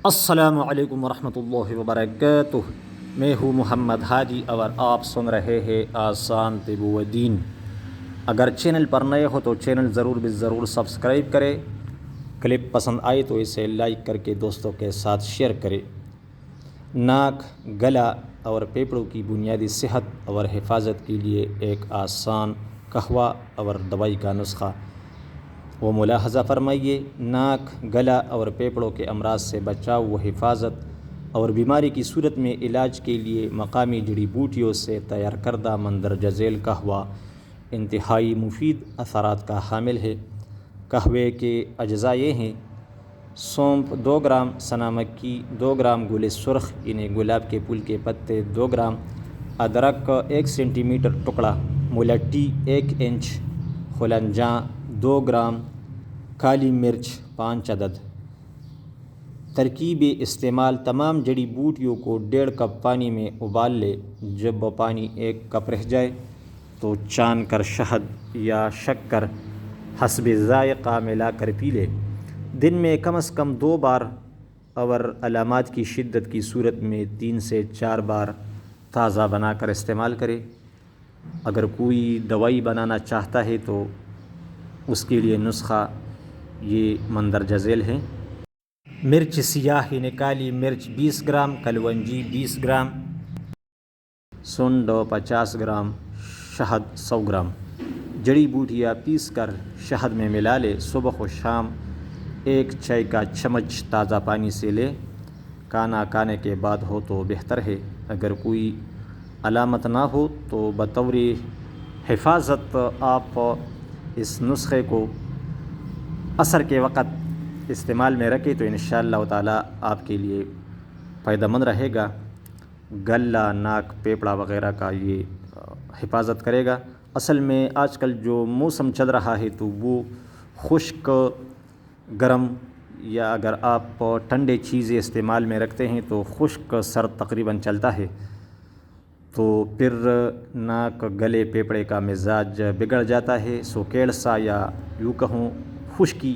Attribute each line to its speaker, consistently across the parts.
Speaker 1: السلام علیکم ورحمۃ اللہ وبرکاتہ۔ میں ہوں محمد ہادی اور آپ سن رہے ہیں آسان طب و دین۔ اگر چینل پر نئے ہو تو چینل ضرور سبسکرائب کریں۔ کلپ پسند آئے تو اسے لائک کر کے دوستوں کے ساتھ شیئر کریں۔ ناک، گلا اور پھیپھڑوں کی بنیادی صحت اور حفاظت کے لیے ایک آسان قہوہ اور دوائی کا نسخہ وہ ملاحظہ فرمائیے۔ ناک، گلا اور پھیپھڑوں کے امراض سے بچاؤ و حفاظت اور بیماری کی صورت میں علاج کے لیے مقامی جڑی بوٹیوں سے تیار کردہ مندرجہ ذیل قہوہ انتہائی مفید اثرات کا حامل ہے۔ قہوے کے اجزاء یہ ہیں: سونف 2 گرام، سنا مکی 2 گرام، گل سرخ یعنی گلاب کے پھول کے پتے 2 گرام، ادرک 1 سینٹی میٹر ٹکڑا، ملٹی 1 انچ، خلنجاں 2 گرام، کالی مرچ 5 عدد۔ ترکیب استعمال: تمام جڑی بوٹیوں کو 1.5 کپ پانی میں ابال لے۔ جب پانی 1 کپ رہ جائے تو چھان کر شہد یا شکر حسب ذائقہ ملا کر پی لے۔ دن میں کم از کم 2 بار اور علامات کی شدت کی صورت میں 3 سے 4 بار تازہ بنا کر استعمال کرے۔ اگر کوئی دوائی بنانا چاہتا ہے تو اس کے لیے نسخہ یہ مندرجہ ذیل ہے: مرچ سیاہ یعنی کالی مرچ 20 گرام، کلونجی 20 گرام، سنڈ 50 گرام، شہد 100 گرام۔ جڑی بوٹیاں پیس کر شہد میں ملا لے۔ صبح و شام 1 چائے کا چمچ تازہ پانی سے لے۔ کھانا کھانے کے بعد ہو تو بہتر ہے۔ اگر کوئی علامت نہ ہو تو بطور حفاظت آپ اس نسخے کو عصر کے وقت استعمال میں رکھیں تو انشاءاللہ تعالیٰ آپ کے لیے فائدہ مند رہے گا۔ گلا، ناک، پھیپھڑا وغیرہ کا یہ حفاظت کرے گا۔ اصل میں آج کل جو موسم چل رہا ہے تو وہ خشک، گرم، یا اگر آپ ٹھنڈے چیزیں استعمال میں رکھتے ہیں تو خشک سرد تقریباً چلتا ہے، تو پھر ناک، گلے، پھیپھڑے کا مزاج بگڑ جاتا ہے۔ کیڑسا یا یوں کہوں خشکی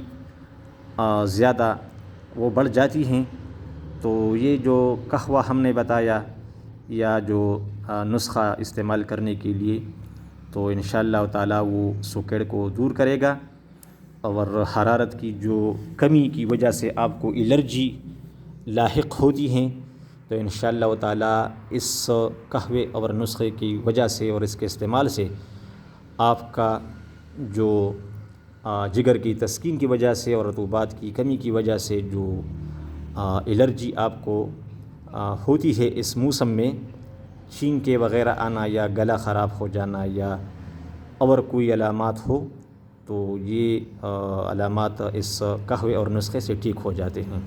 Speaker 1: زیادہ وہ بڑھ جاتی ہیں۔ تو یہ جو قہوہ ہم نے بتایا یا جو نسخہ استعمال کرنے کے لیے، تو انشاءاللہ تعالیٰ وہ سوکیڑ کو دور کرے گا، اور حرارت کی جو کمی کی وجہ سے آپ کو الرجی لاحق ہوتی ہیں تو انشاءاللہ تعالیٰ اس قہوے اور نسخے کی وجہ سے اور اس کے استعمال سے آپ کا جو جگر کی تسکین کی وجہ سے اور رطوبات کی کمی کی وجہ سے جو الرجی آپ کو ہوتی ہے اس موسم میں، چھینکیں وغیرہ آنا یا گلا خراب ہو جانا یا اور کوئی علامات ہو، تو یہ علامات اس قہوے اور نسخے سے ٹھیک ہو جاتے ہیں۔